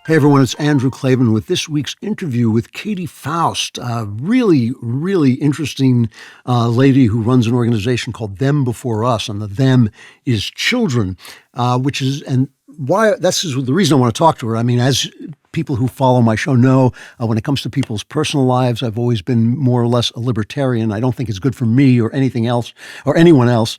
Hey everyone, it's Andrew Klavan with this week's interview with Katy Faust, a really, really interesting lady who runs an organization called Them Before Us, and the them is children, and why this is the reason I want to talk to her. I mean, as people who follow my show know, when it comes to people's personal lives, I've always been more or less a libertarian. I don't think it's good for me or anything else or anyone else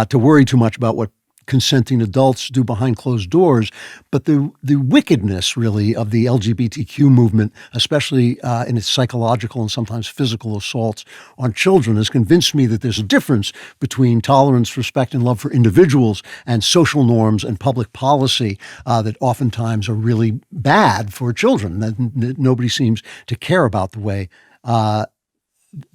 to worry too much about what consenting adults do behind closed doors. But the wickedness, really, of the LGBTQ movement, especially in its psychological and sometimes physical assaults on children, has convinced me that there's a difference between tolerance, respect, and love for individuals and social norms and public policy that oftentimes are really bad for children. That nobody seems to care about the way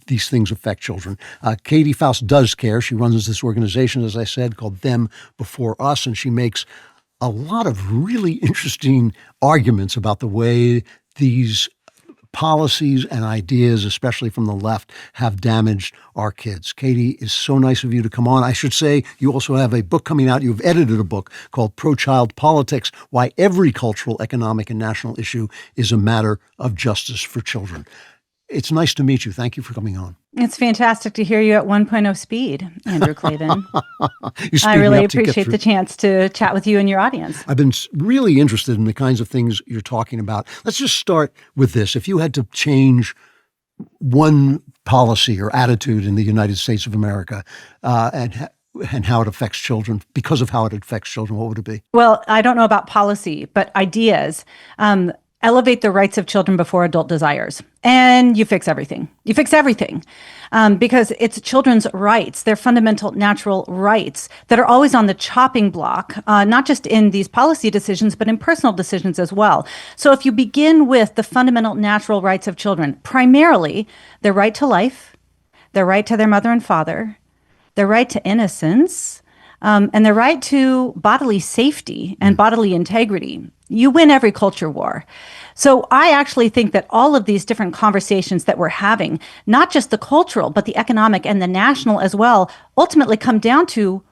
these things affect children. Katy Faust does care. She runs this organization, as I said, called Them Before Us, and she makes a lot of really interesting arguments about the way these policies and ideas, especially from the left, have damaged our kids. Katy, is so nice of you to come on. I should say you also have a book coming out. You've edited a book called Pro-Child Politics, Why Every Cultural, Economic, and National Issue is a Matter of Justice for Children. It's nice to meet you. Thank you for coming on. It's fantastic to hear you at 1.0 speed, Andrew Klavan. I really appreciate the chance to chat with you and your audience. I've been really interested in the kinds of things you're talking about. Let's just start with this. If you had to change one policy or attitude in the United States of America and how it affects children, because of how it affects children, what would it be? Well, I don't know about policy, but ideas. Elevate the rights of children before adult desires. And you fix everything. You fix everything because it's children's rights, their fundamental natural rights that are always on the chopping block, not just in these policy decisions, but in personal decisions as well. So if you begin with the fundamental natural rights of children, primarily their right to life, their right to their mother and father, their right to innocence, and their right to bodily safety and bodily integrity, you win every culture war. So I actually think that all of these different conversations that we're having, not just the cultural, but the economic and the national as well, ultimately come down to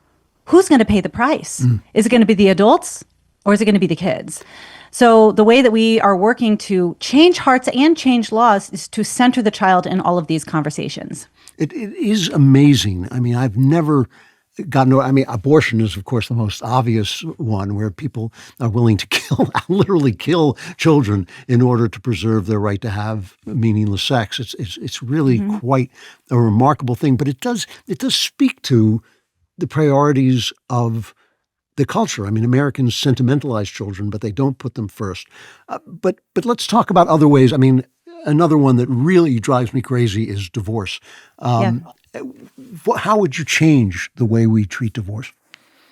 who's going to pay the price. Is it going to be the adults or is it going to be the kids? So the way that we are working to change hearts and change laws is to center the child in all of these conversations. It is amazing. I mean, I've never abortion is, of course, the most obvious one, where people are willing to literally kill children in order to preserve their right to have meaningless sex. It's really quite a remarkable thing, but it does speak to the priorities of the culture. I mean, Americans sentimentalize children, but they don't put them first. But let's talk about other ways. I mean, another one that really drives me crazy is divorce. How would you change the way we treat divorce?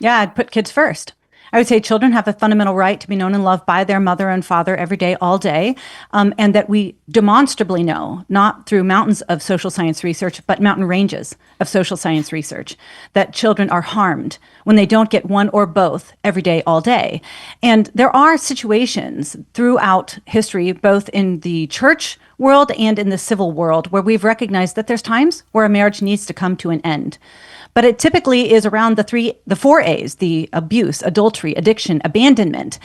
Yeah, I'd put kids first. I would say children have a fundamental right to be known and loved by their mother and father every day, all day, and that we demonstrably know, not through mountains of social science research, but mountain ranges of social science research, that children are harmed when they don't get one or both every day, all day. And there are situations throughout history, both in the church world and in the civil world, where we've recognized that there's times where a marriage needs to come to an end. But it typically is around the four A's: the abuse, adultery, addiction, abandonment.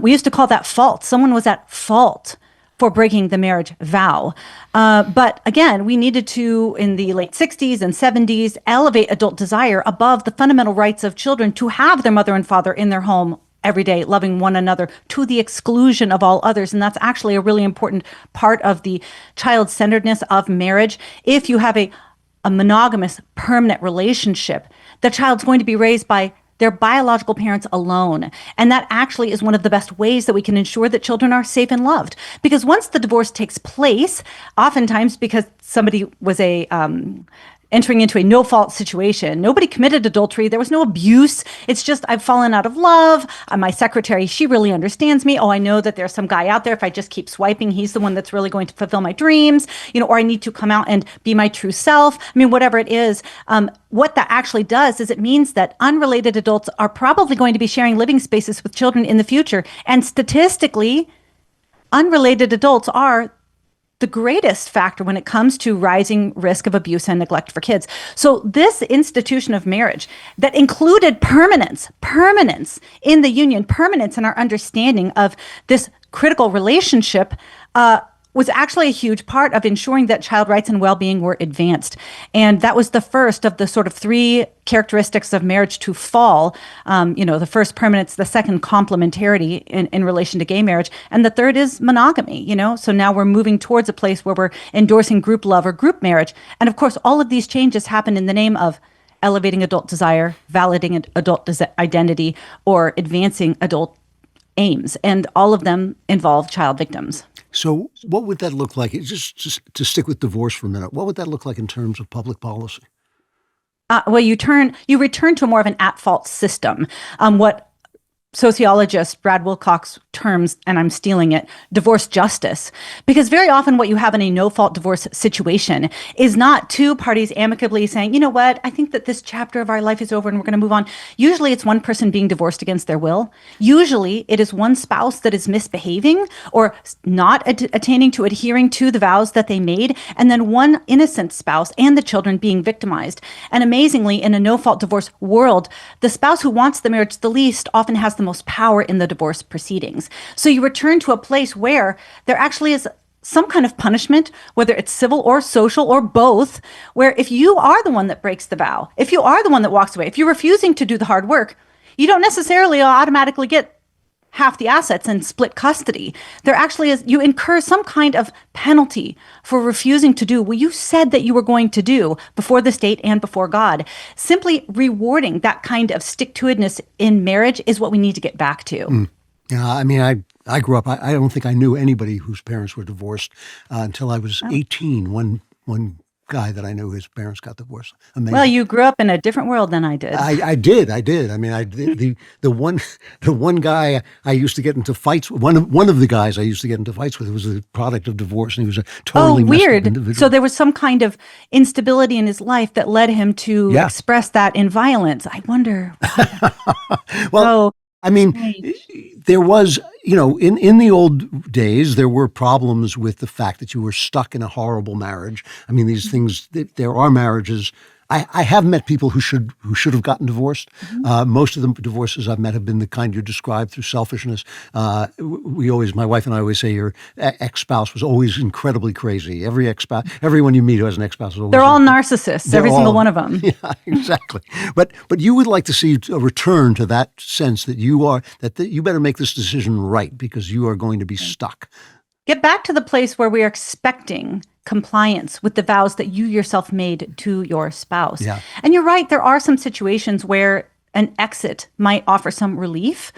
We used to call that fault. Someone was at fault for breaking the marriage vow. But again, we needed to, in the late 60s and 70s, elevate adult desire above the fundamental rights of children to have their mother and father in their home every day, loving one another to the exclusion of all others. And that's actually a really important part of the child-centeredness of marriage. If you have a monogamous, permanent relationship, the child's going to be raised by their biological parents alone. And that actually is one of the best ways that we can ensure that children are safe and loved. Because once the divorce takes place, oftentimes because somebody was entering into a no-fault situation. Nobody committed adultery. There was no abuse. It's just, I've fallen out of love. My secretary, she really understands me. Oh, I know that there's some guy out there. If I just keep swiping, he's the one that's really going to fulfill my dreams, or I need to come out and be my true self. I mean, whatever it is. What that actually does is it means that unrelated adults are probably going to be sharing living spaces with children in the future. And statistically, unrelated adults are the greatest factor when it comes to rising risk of abuse and neglect for kids. So this institution of marriage that included permanence in the union, permanence in our understanding of this critical relationship was actually a huge part of ensuring that child rights and well-being were advanced. And that was the first of the sort of three characteristics of marriage to fall. The first, permanence; the second, complementarity in relation to gay marriage. And the third is monogamy, So now we're moving towards a place where we're endorsing group love or group marriage. And of course, all of these changes happen in the name of elevating adult desire, validating adult identity, or advancing adult aims. And all of them involve child victims. So what would that look like? Just to stick with divorce for a minute, what would that look like in terms of public policy? Well, you return to more of an at-fault system. What sociologist Brad Wilcox terms, and I'm stealing it, divorce justice. Because very often what you have in a no-fault divorce situation is not two parties amicably saying, you know what, I think that this chapter of our life is over and we're going to move on. Usually it's one person being divorced against their will. Usually it is one spouse that is misbehaving or not attaining to adhering to the vows that they made, and then one innocent spouse and the children being victimized. And amazingly, in a no-fault divorce world, the spouse who wants the marriage the least often has the most power in the divorce proceedings. So you return to a place where there actually is some kind of punishment, whether it's civil or social or both, where if you are the one that breaks the vow, if you are the one that walks away, if you're refusing to do the hard work, you don't necessarily automatically get half the assets and split custody. There actually is, you incur some kind of penalty for refusing to do what you said that you were going to do before the state and before God. Simply rewarding that kind of stick-to-itiveness in marriage is what we need to get back to. Yeah, I mean, I grew up, I don't think I knew anybody whose parents were divorced until I was 18. One guy that I knew, his parents got divorced. Amazing. Well, you grew up in a different world than I did. I did. I mean, the one guy I used to get into fights with, one of the guys I used to get into fights with was a product of divorce, and he was a totally messed up weird. individual. So there was some kind of instability in his life that led him to express that in violence. I wonder. Well, I mean, there was, in the old days, there were problems with the fact that you were stuck in a horrible marriage. I mean, these things, there are marriages. I have met people who should have gotten divorced. Most of the divorces I've met have been the kind you described through selfishness. My wife and I always say your ex-spouse was always incredibly crazy. Everyone you meet who has an ex-spouse is always. They're all narcissists, every single one of them. Yeah, exactly. But you would like to see a return to that sense that you better make this decision right because you are going to be stuck. Get back to the place where we are expecting compliance with the vows that you yourself made to your spouse. Yeah. And you're right, there are some situations where an exit might offer some relief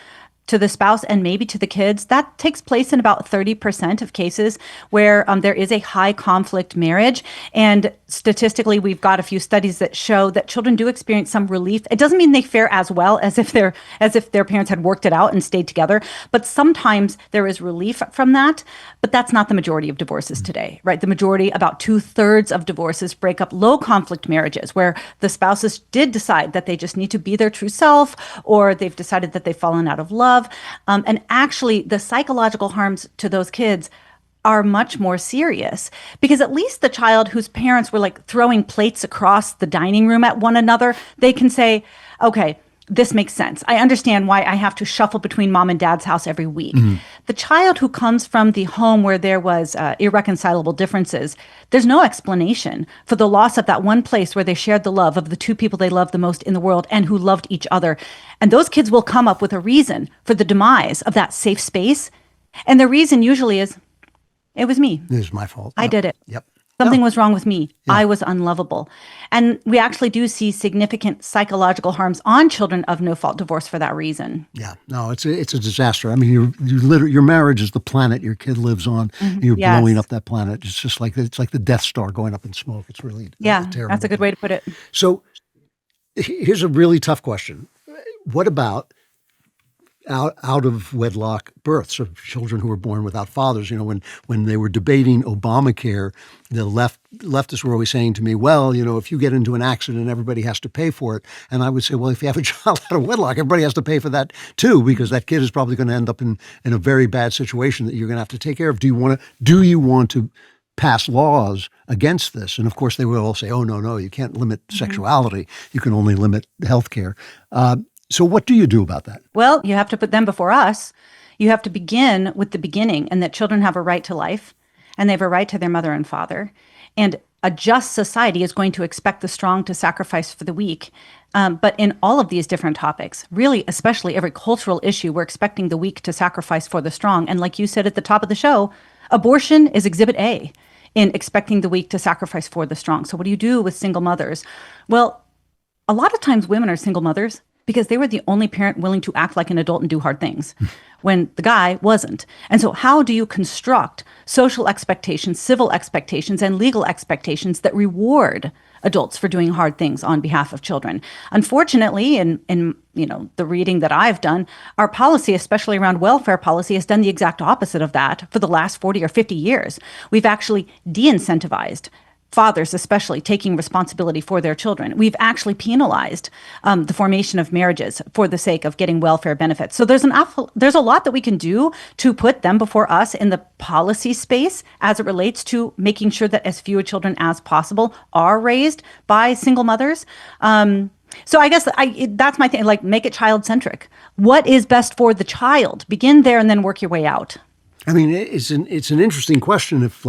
to the spouse and maybe to the kids. That takes place in about 30% of cases where there is a high conflict marriage. And statistically, we've got a few studies that show that children do experience some relief. It doesn't mean they fare as well as if their parents had worked it out and stayed together. But sometimes there is relief from that. But that's not the majority of divorces today, right? The majority, about 2/3 of divorces, break up low conflict marriages where the spouses did decide that they just need to be their true self, or they've decided that they've fallen out of love. And actually, the psychological harms to those kids are much more serious because at least the child whose parents were like throwing plates across the dining room at one another, they can say, okay, this makes sense. I understand why I have to shuffle between mom and dad's house every week. Mm-hmm. The child who comes from the home where there was irreconcilable differences, there's no explanation for the loss of that one place where they shared the love of the two people they loved the most in the world and who loved each other. And those kids will come up with a reason for the demise of that safe space. And the reason usually is, it was me. It was my fault. I did it. Yep. Something was wrong with me. Yeah. I was unlovable. And we actually do see significant psychological harms on children of no-fault divorce for that reason. Yeah. No, it's a disaster. I mean, your marriage is the planet your kid lives on. Mm-hmm. You're blowing up that planet. It's just like it's like the Death Star going up in smoke. It's really terrible. That's a good way to put it. So here's a really tough question. What about out of wedlock births of children who were born without fathers? When they were debating Obamacare, the leftists were always saying to me, well, if you get into an accident, everybody has to pay for it. And I would say, well, if you have a child out of wedlock, everybody has to pay for that too, because that kid is probably going to end up in a very bad situation that you're going to have to take care of. Do you want to pass laws against this? And of course, they will all say, oh, no, you can't limit sexuality. You can only limit health care. So what do you do about that? Well, you have to put them before us. You have to begin with the beginning, and that children have a right to life, and they have a right to their mother and father. And a just society is going to expect the strong to sacrifice for the weak. But in all of these different topics, really, especially every cultural issue, we're expecting the weak to sacrifice for the strong. And like you said at the top of the show, abortion is exhibit A in expecting the weak to sacrifice for the strong. So what do you do with single mothers? Well, a lot of times women are single mothers because they were the only parent willing to act like an adult and do hard things when the guy wasn't. And so how do you construct social expectations, civil expectations, and legal expectations that reward adults for doing hard things on behalf of children? Unfortunately, in the reading that I've done, our policy, especially around welfare policy, has done the exact opposite of that for the last 40 or 50 years. We've actually de-incentivized fathers, especially, taking responsibility for their children. We've actually penalized the formation of marriages for the sake of getting welfare benefits. So there's a lot that we can do to put them before us in the policy space as it relates to making sure that as few children as possible are raised by single mothers. So I guess that's my thing, like make it child-centric. What is best for the child? Begin there and then work your way out. I mean, it's an interesting question if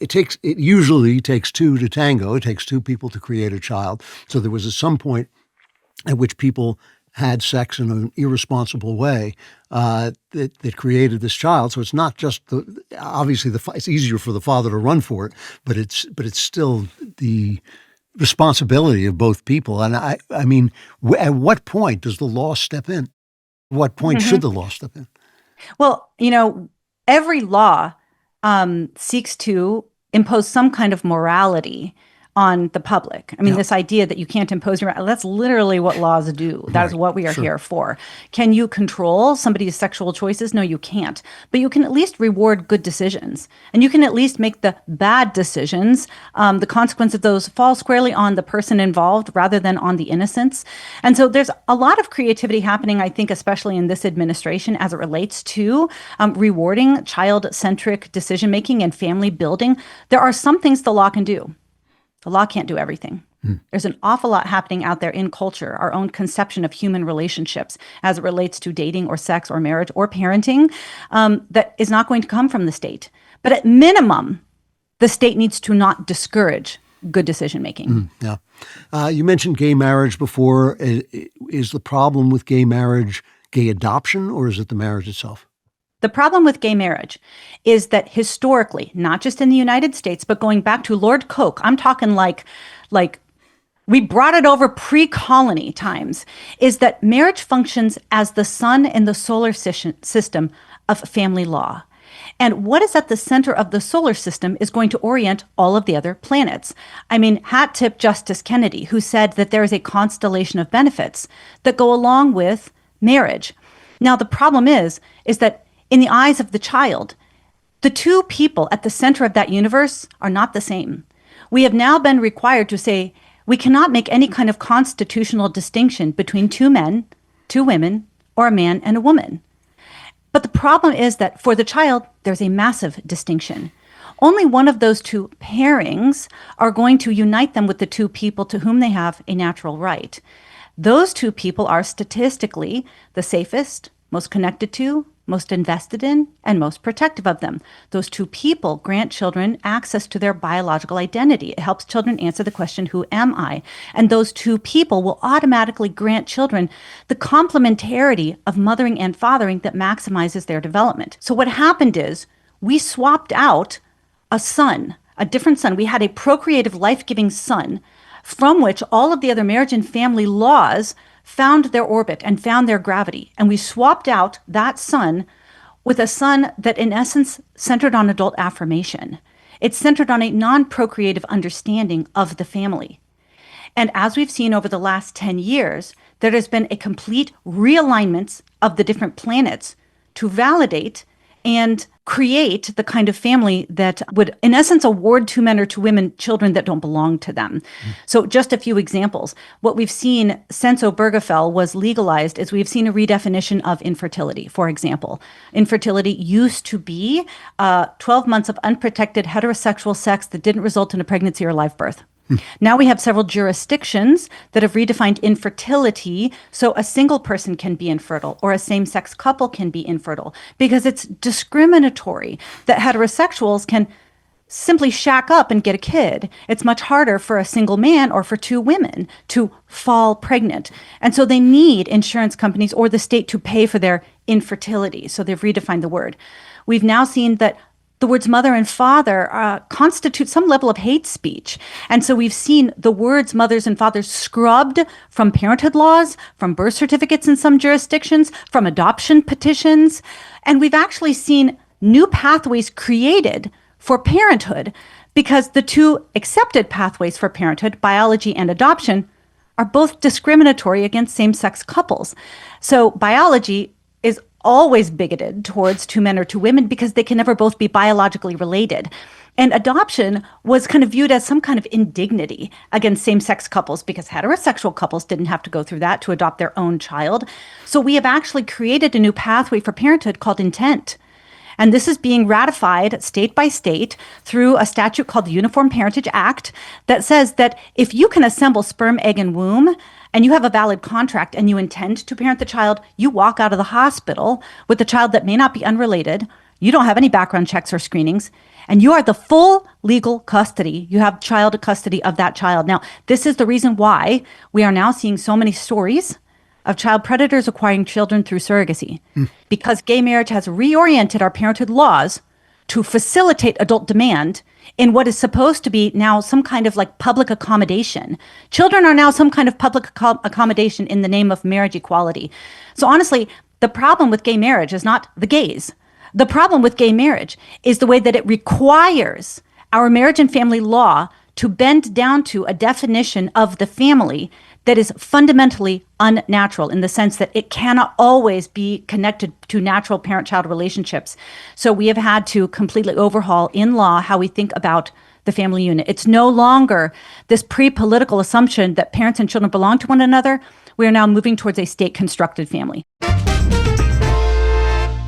it usually takes two to tango. It takes two people to create a child. So there was some point at which people had sex in an irresponsible way that created this child. So it's not just obviously it's easier for the father to run for it, but it's still the responsibility of both people. And I mean, at what point does the law step in? At what point should the law step in? Well, every law seeks to impose some kind of morality on the public. I mean, this idea that you can't impose that's literally what laws do. That is what we are here for. Can you control somebody's sexual choices? No, you can't. But you can at least reward good decisions. And you can at least make the bad decisions, the consequence of those fall squarely on the person involved rather than on the innocents. And so there's a lot of creativity happening, I think, especially in this administration as it relates to rewarding child-centric decision-making and family building. There are some things the law can do. The law can't do everything. There's an awful lot happening out there in culture, our own conception of human relationships as it relates to dating or sex or marriage or parenting that is not going to come from the state. But at minimum, the state needs to not discourage good decision-making. You mentioned gay marriage before. Is the problem with gay marriage gay adoption, or is it the marriage itself? The problem with gay marriage is that historically, not just in the United States, but going back to Lord Coke, I'm talking like we brought it over pre-colony times, is that marriage functions as the sun in the solar system of family law. And what is at the center of the solar system is going to orient all of the other planets. I mean, hat tip Justice Kennedy, who said that there is a constellation of benefits that go along with marriage. Now, the problem is that in the eyes of the child, the two people at the center of that universe are not the same. We have now been required to say we cannot make any kind of constitutional distinction between two men, two women, or a man and a woman. But the problem is that for the child, there's a massive distinction. Only one of those two pairings are going to unite them with the two people to whom they have a natural right. Those two people are statistically the safest, most connected to, most invested in, and most protective of them. Those two people grant children access to their biological identity. It helps children answer the question, who am I? And those two people will automatically grant children the complementarity of mothering and fathering that maximizes their development. So what happened is we swapped out a son, a different son. We had a procreative, life-giving son from which all of the other marriage and family laws found their orbit and found their gravity. And we swapped out that son with a son that in essence centered on adult affirmation. It's centered on a non-procreative understanding of the family. And as we've seen over the last 10 years, there has been a complete realignment of the different planets to validate and create the kind of family that would, in essence, award two men or two women children that don't belong to them. So just a few examples. What we've seen since Obergefell was legalized is we've seen a redefinition of infertility, for example. Infertility used to be 12 months of unprotected heterosexual sex that didn't result in a pregnancy or live birth. Now we have several jurisdictions that have redefined infertility, so a single person can be infertile or a same-sex couple can be infertile, because it's discriminatory that heterosexuals can simply shack up and get a kid. It's much harder for a single man or for two women to fall pregnant. And so they need insurance companies or the state to pay for their infertility. So they've redefined the word. We've now seen that the words mother and father constitute some level of hate speech. And so we've seen the words mothers and fathers scrubbed from parenthood laws, from birth certificates in some jurisdictions, from adoption petitions. And we've actually seen new pathways created for parenthood, because the two accepted pathways for parenthood, biology and adoption, are both discriminatory against same-sex couples. So biology is always bigoted towards two men or two women because they can never both be biologically related. And adoption was kind of viewed as some kind of indignity against same-sex couples because heterosexual couples didn't have to go through that to adopt their own child. So we have actually created a new pathway for parenthood called intent. And this is being ratified state by state through a statute called the Uniform Parentage Act that says that if you can assemble sperm, egg, and womb, and you have a valid contract and you intend to parent the child, you walk out of the hospital with a child that may not be unrelated, you don't have any background checks or screenings, and you are the full legal custody. You have child custody of that child. Now, this is the reason why we are now seeing so many stories of child predators acquiring children through surrogacy, because gay marriage has reoriented our parenthood laws to facilitate adult demand in what is supposed to be now some kind of like public accommodation. Children are now some kind of public accommodation in the name of marriage equality. So honestly, the problem with gay marriage is not the gays. The problem with gay marriage is the way that it requires our marriage and family law to bend down to a definition of the family that is fundamentally unnatural in the sense that it cannot always be connected to natural parent-child relationships. So we have had to completely overhaul in law how we think about the family unit. It's no longer this pre-political assumption that parents and children belong to one another. We are now moving towards a state-constructed family.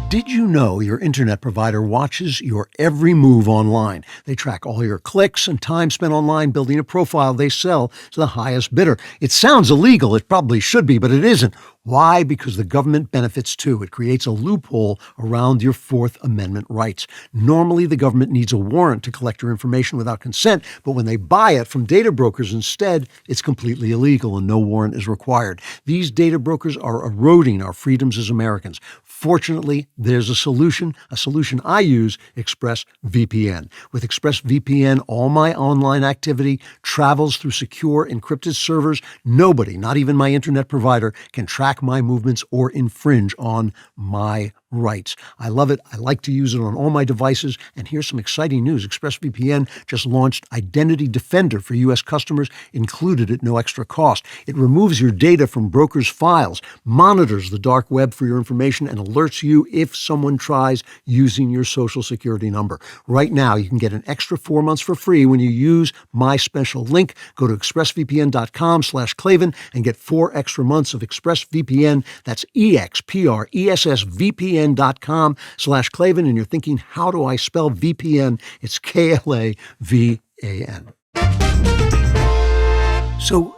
Did you know your internet provider watches your every move online? They track all your clicks and time spent online building a profile they sell to the highest bidder. It sounds illegal. It probably should be, but it isn't. Why? Because the government benefits too. It creates a loophole around your Fourth Amendment rights. Normally, the government needs a warrant to collect your information without consent, but when they buy it from data brokers instead, it's completely illegal and no warrant is required. These data brokers are eroding our freedoms as Americans. Fortunately, there's a solution I use, ExpressVPN. With ExpressVPN, all my online activity travels through secure, encrypted servers. Nobody, not even my internet provider, can track my movements or infringe on my rights. I love it. I like to use it on all my devices. And here's some exciting news. ExpressVPN just launched Identity Defender for U.S. customers, included at no extra cost. It removes your data from brokers' files, monitors the dark web for your information, and alerts you if someone tries using your social security number. Right now, you can get an extra 4 months for free when you use my special link. Go to expressvpn.com/Klavan and get 4 extra months of ExpressVPN. That's ExpressVPN.com/Klavan. And you're thinking, how do I spell VPN? It's Klavan. So,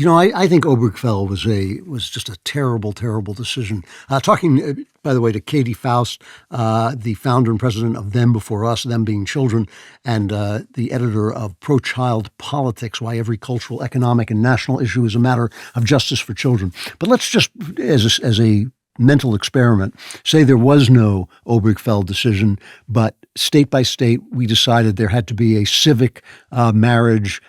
I think Obergefell was just a terrible, terrible decision. Talking, by the way, to Katy Faust, the founder and president of Them Before Us, Them Being Children, and the editor of Pro-Child Politics, Why Every Cultural, Economic, and National Issue is a Matter of Justice for Children. But let's just, as a mental experiment, say there was no Obergefell decision, but state by state, we decided there had to be a civic marriage.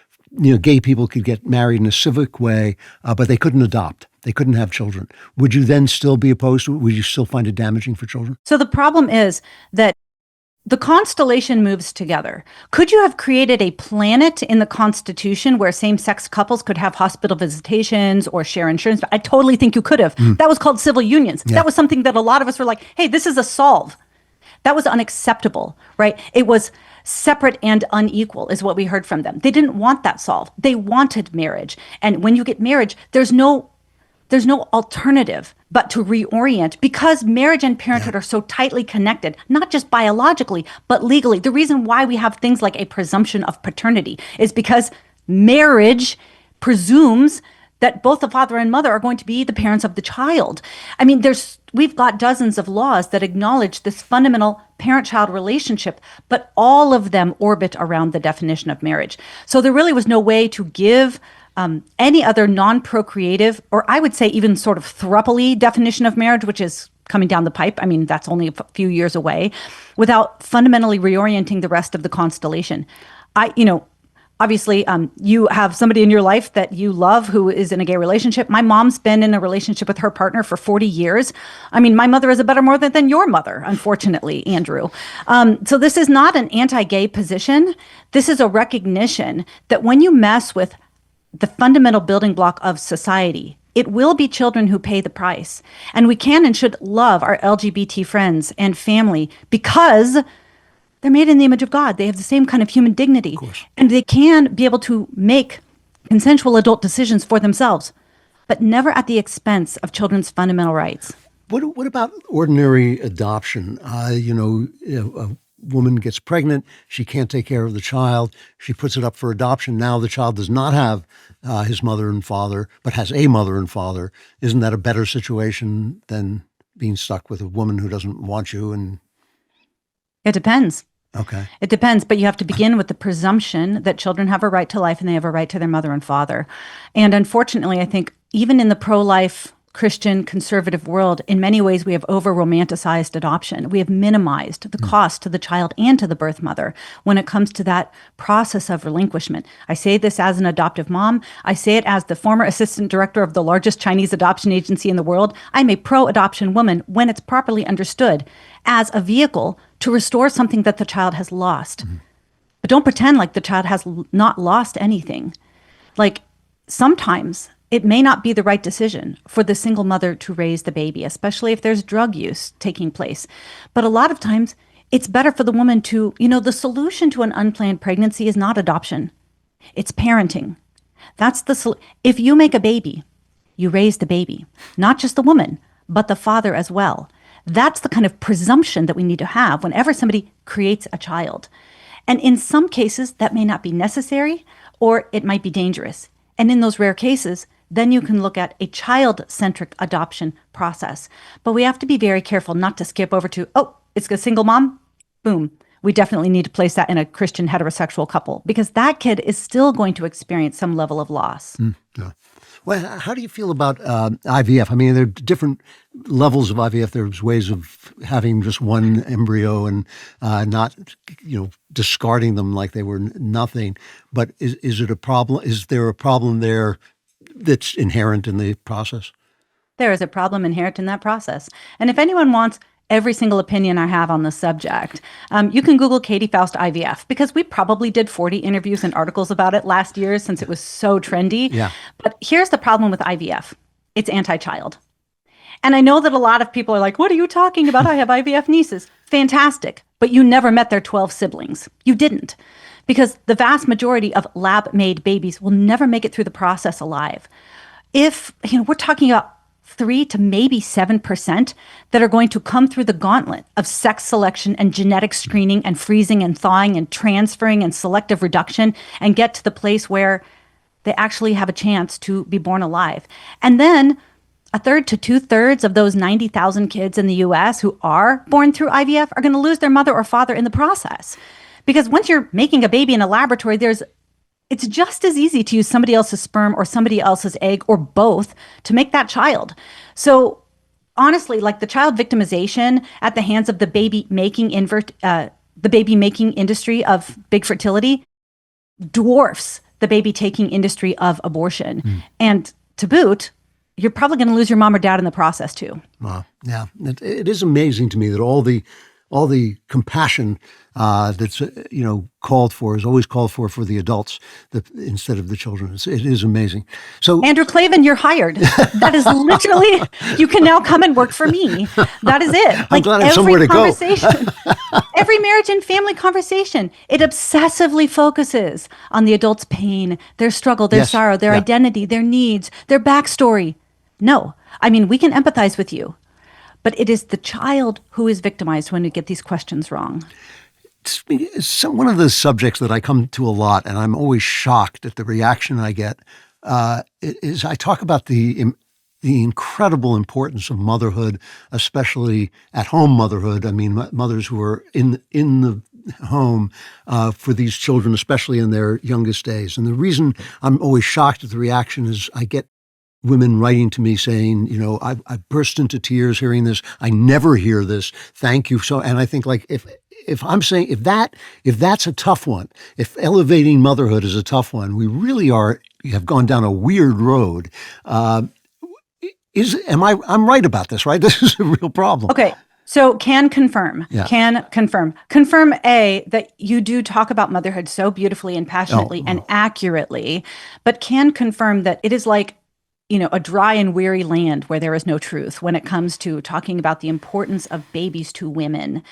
Gay people could get married in a civic way, but they couldn't adopt. They couldn't have children. Would you then still be opposed to it? Would you still find it damaging for children? So the problem is that the constellation moves together. Could you have created a planet in the Constitution where same-sex couples could have hospital visitations or share insurance? I totally think you could have. That was called civil unions. Yeah. That was something that a lot of us were like, hey, this is a solve. That was unacceptable, right? It was separate and unequal is what we heard from them. They didn't want that solved. They wanted marriage. And when you get marriage, there's no alternative but to reorient, because marriage and parenthood are so tightly connected, not just biologically, but legally. The reason why we have things like a presumption of paternity is because Marriage presumes that both the father and mother are going to be the parents of the child. I mean, we've got dozens of laws that acknowledge this fundamental parent-child relationship, but all of them orbit around the definition of marriage. So there really was no way to give any other non-procreative, or I would say even sort of throuple-y definition of marriage, which is coming down the pipe. I mean, that's only a few years away, without fundamentally reorienting the rest of the constellation. Obviously, you have somebody in your life that you love who is in a gay relationship. My mom's been in a relationship with her partner for 40 years. I mean, my mother is a better mother than your mother, unfortunately, Andrew. So this is not an anti-gay position. This is a recognition that when you mess with the fundamental building block of society, it will be children who pay the price. And we can and should love our LGBT friends and family because they're made in the image of God. They have the same kind of human dignity. And they can be able to make consensual adult decisions for themselves, but never at the expense of children's fundamental rights. What about ordinary adoption? A woman gets pregnant, she can't take care of the child, she puts it up for adoption. Now the child does not have his mother and father, but has a mother and father. Isn't that a better situation than being stuck with a woman who doesn't want you? And it depends. Okay. It depends, but you have to begin with the presumption that children have a right to life and they have a right to their mother and father. And unfortunately, I think even in the pro-life Christian conservative world, in many ways, we have over-romanticized adoption. We have minimized the cost to the child and to the birth mother when it comes to that process of relinquishment. I say this as an adoptive mom. I say it as the former assistant director of the largest Chinese adoption agency in the world. I'm a pro-adoption woman when it's properly understood as a vehicle to restore something that the child has lost. Mm-hmm. But don't pretend like the child has not lost anything. Like sometimes it may not be the right decision for the single mother to raise the baby, especially if there's drug use taking place. But a lot of times it's better for the woman to, the solution to an unplanned pregnancy is not adoption. It's parenting. If you make a baby, you raise the baby, not just the woman, but the father as well. That's the kind of presumption that we need to have whenever somebody creates a child. And in some cases, that may not be necessary, or it might be dangerous. And in those rare cases, then you can look at a child-centric adoption process. But we have to be very careful not to skip over to, it's a single mom, boom. We definitely need to place that in a Christian heterosexual couple because that kid is still going to experience some level of loss. Yeah. Well, how do you feel about IVF? I mean, there are different levels of IVF. There's ways of having just one embryo and not, discarding them like they were nothing. But is it a problem? Is there a problem there that's inherent in the process? There is a problem inherent in that process. And if anyone wants every single opinion I have on the subject, you can Google Katy Faust IVF because we probably did 40 interviews and articles about it last year since it was so trendy. Yeah. But here's the problem with IVF. It's anti-child. And I know that a lot of people are like, what are you talking about? I have IVF nieces. Fantastic. But you never met their 12 siblings. You didn't. Because the vast majority of lab-made babies will never make it through the process alive. If, we're talking about 3 to maybe 7% that are going to come through the gauntlet of sex selection and genetic screening and freezing and thawing and transferring and selective reduction and get to the place where they actually have a chance to be born alive. And then 1/3 to 2/3 of those 90,000 kids in the U.S. who are born through IVF are going to lose their mother or father in the process. Because once you're making a baby in a laboratory, it's just as easy to use somebody else's sperm or somebody else's egg or both to make that child. So honestly, like the child victimization at the hands of the baby making industry of big fertility dwarfs the baby taking industry of abortion. And to boot, you're probably going to lose your mom or dad in the process too. Wow. Yeah. It is amazing to me that all the compassion that's called for is always called for the adults instead of the children. It is amazing. So Andrew Klavan, you're hired. That is literally, you can now come and work for me. That is it. I'm glad I have somewhere to go. Every marriage and family conversation, it obsessively focuses on the adult's pain, their struggle, their sorrow, their identity, their needs, their backstory. No, I mean, we can empathize with you. But it is the child who is victimized when we get these questions wrong. One of the subjects that I come to a lot, and I'm always shocked at the reaction I get, is I talk about the incredible importance of motherhood, especially at-home motherhood. I mean, mothers who are in the home for these children, especially in their youngest days. And the reason I'm always shocked at the reaction is I get women writing to me saying, I burst into tears hearing this. I never hear this. Thank you. So, and I think like if I'm saying if that's a tough one, if elevating motherhood is a tough one, we really have gone down a weird road. I'm right about this, right? This is a real problem. Okay. So can confirm A, that you do talk about motherhood so beautifully and passionately and accurately, but can confirm that it is like, a dry and weary land where there is no truth when it comes to talking about the importance of babies to women.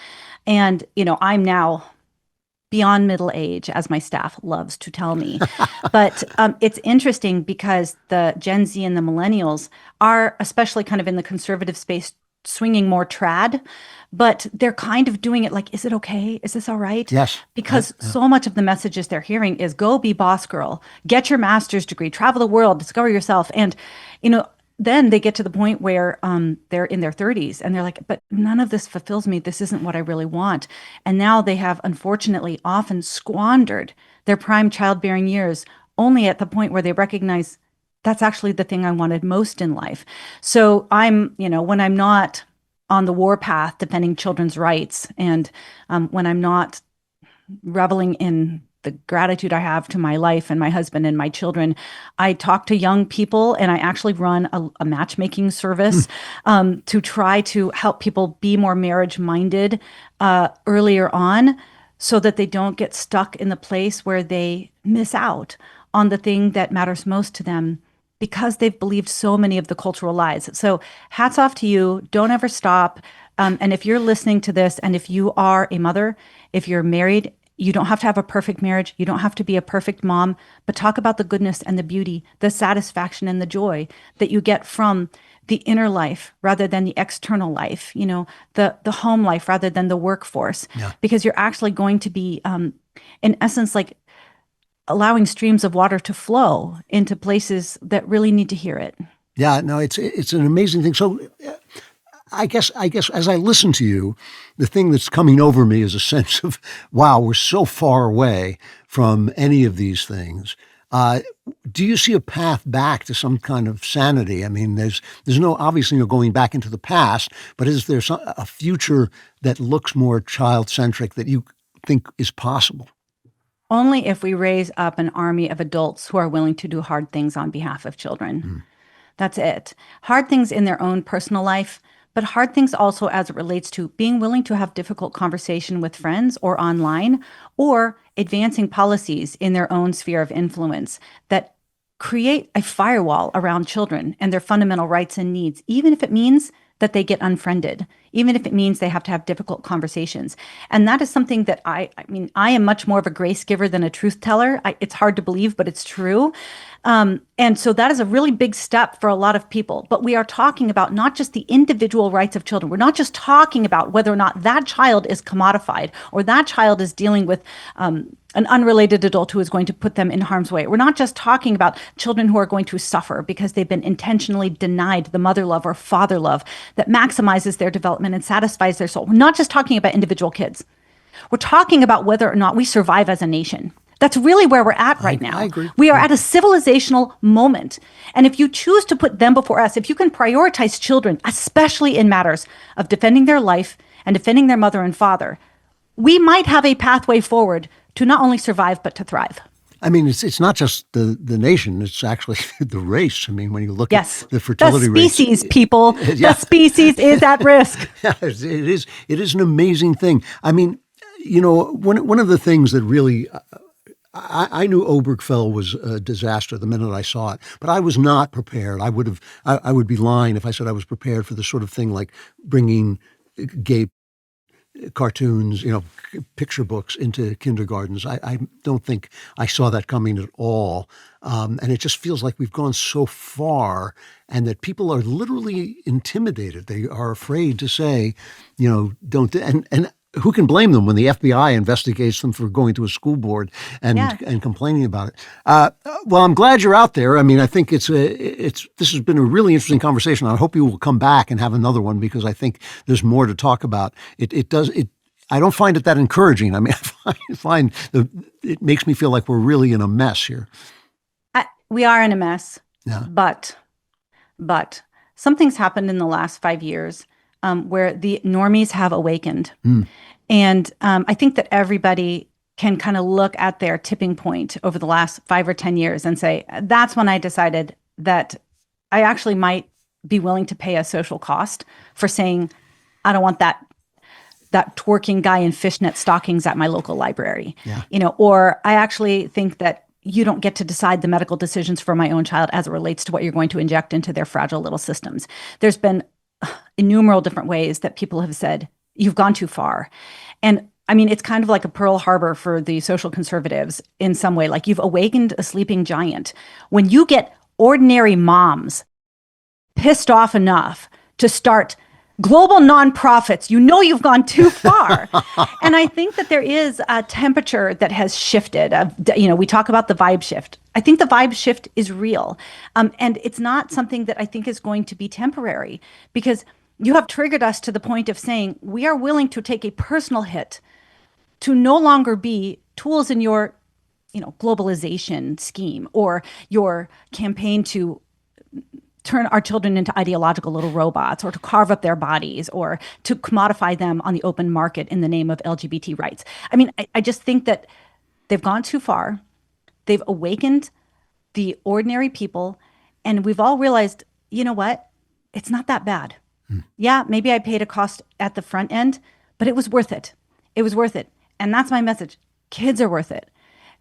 And, I'm now beyond middle age, as my staff loves to tell me. But it's interesting because the Gen Z and the millennials are, especially kind of in the conservative space, swinging more trad, but they're kind of doing it like, is it okay? Is this all right? Yes. Because so much of the messages they're hearing is go be boss girl, get your master's degree, travel the world, discover yourself. And, then they get to the point where they're in their 30s and they're like, but none of this fulfills me. This isn't what I really want. And now they have, unfortunately, often squandered their prime childbearing years only at the point where they recognize that's actually the thing I wanted most in life. So when I'm not on the war path defending children's rights and when I'm not reveling in the gratitude I have to my life and my husband and my children, I talk to young people and I actually run a matchmaking service to try to help people be more marriage-minded earlier on so that they don't get stuck in the place where they miss out on the thing that matters most to them because they've believed so many of the cultural lies. So hats off to you. Don't ever stop. And if you're listening to this and if you are a mother, if you're married, you don't have to have a perfect marriage. You don't have to be a perfect mom, but talk about the goodness and the beauty, the satisfaction and the joy that you get from the inner life rather than the external life, the home life rather than the workforce, because you're actually going to be, in essence, like allowing streams of water to flow into places that really need to hear it. Yeah, no, it's an amazing thing. So I guess as I listen to you, the thing that's coming over me is a sense of, wow, we're so far away from any of these things. Do you see a path back to some kind of sanity? I mean, there's obviously no going back into the past, but is there a future that looks more child-centric that you think is possible? Only if we raise up an army of adults who are willing to do hard things on behalf of children. That's it. Hard things in their own personal life, but hard things also as it relates to being willing to have difficult conversation with friends or online, or advancing policies in their own sphere of influence that create a firewall around children and their fundamental rights and needs, even if it means that they get unfriended, even if it means they have to have difficult conversations. And that is something that I am much more of a grace giver than a truth teller. It's hard to believe, but it's true. And so that is a really big step for a lot of people. But we are talking about not just the individual rights of children. We're not just talking about whether or not that child is commodified or that child is dealing with an unrelated adult who is going to put them in harm's way. We're not just talking about children who are going to suffer because they've been intentionally denied the mother love or father love that maximizes their development and satisfies their soul. We're not just talking about individual kids. We're talking about whether or not we survive as a nation. That's really where we're at right now. I agree. We are at a civilizational moment. And if you choose to put them before us, if you can prioritize children, especially in matters of defending their life and defending their mother and father, we might have a pathway forward to not only survive, but to thrive. I mean, it's not just the nation, it's actually the race. I mean, when you look at the fertility the rates. species, people, the species is at risk. Yes, it is an amazing thing. I mean, one of the things that really, I knew Obergefell was a disaster the minute I saw it, but I was not prepared. I would be lying if I said I was prepared for the sort of thing like bringing gay cartoons, picture books into kindergartens. I don't think I saw that coming at all. And it just feels like we've gone so far and that people are literally intimidated. They are afraid to say, don't. And who can blame them when the FBI investigates them for going to a school board and Yeah. and complaining about it? Well, I'm glad you're out there. I mean, I think this has been a really interesting conversation. I hope you will come back and have another one because I think there's more to talk about. I don't find it that encouraging. I mean, it makes me feel like we're really in a mess here. We are in a mess, Yeah. but something's happened in the last 5 years where the normies have awakened. And I think that everybody can kind of look at their tipping point over the last 5 or 10 years and say, that's when I decided that I actually might be willing to pay a social cost for saying, I don't want that twerking guy in fishnet stockings at my local library. Yeah. Or I actually think that you don't get to decide the medical decisions for my own child as it relates to what you're going to inject into their fragile little systems. There's been innumerable different ways that people have said, you've gone too far. And I mean, it's kind of like a Pearl Harbor for the social conservatives in some way, like you've awakened a sleeping giant. When you get ordinary moms pissed off enough to start global nonprofits, you've gone too far. And I think that there is a temperature that has shifted. We talk about the vibe shift. I think the vibe shift is real. And it's not something that I think is going to be temporary because you have triggered us to the point of saying we are willing to take a personal hit to no longer be tools in your, globalization scheme or your campaign to turn our children into ideological little robots or to carve up their bodies or to commodify them on the open market in the name of LGBT rights. I mean, I just think that they've gone too far. They've awakened the ordinary people. And we've all realized, you know what? It's not that bad. Yeah, maybe I paid a cost at the front end, but it was worth it. It was worth it. And that's my message. Kids are worth it.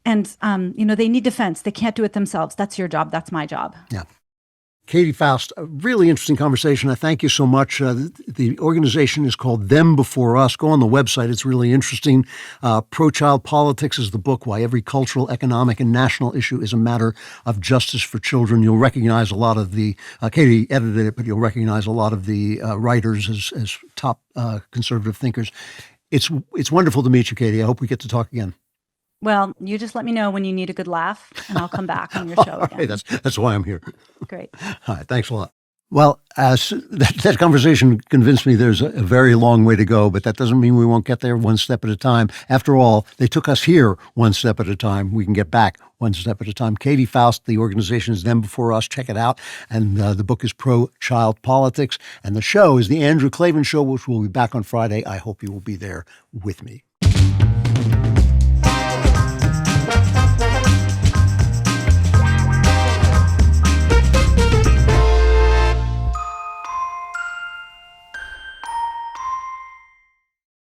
And, they need defense. They can't do it themselves. That's your job. That's my job. Yeah. Katy Faust, a really interesting conversation. I thank you so much. The organization is called Them Before Us. Go on the website. It's really interesting. Pro-Child Politics is the book, Why Every Cultural, Economic, and National Issue is a Matter of Justice for Children. You'll recognize a lot of the, Katy edited it, but you'll recognize a lot of the writers as top conservative thinkers. It's wonderful to meet you, Katy. I hope we get to talk again. Well, you just let me know when you need a good laugh, and I'll come back on your show again. Hey, that's why I'm here. Great. All right, thanks a lot. Well, that conversation convinced me there's a very long way to go, but that doesn't mean we won't get there one step at a time. After all, they took us here one step at a time. We can get back one step at a time. Katy Faust, the organization is Them Before Us. Check it out. And the book is Pro-Child Politics. And the show is The Andrew Klavan Show, which will be back on Friday. I hope you will be there with me.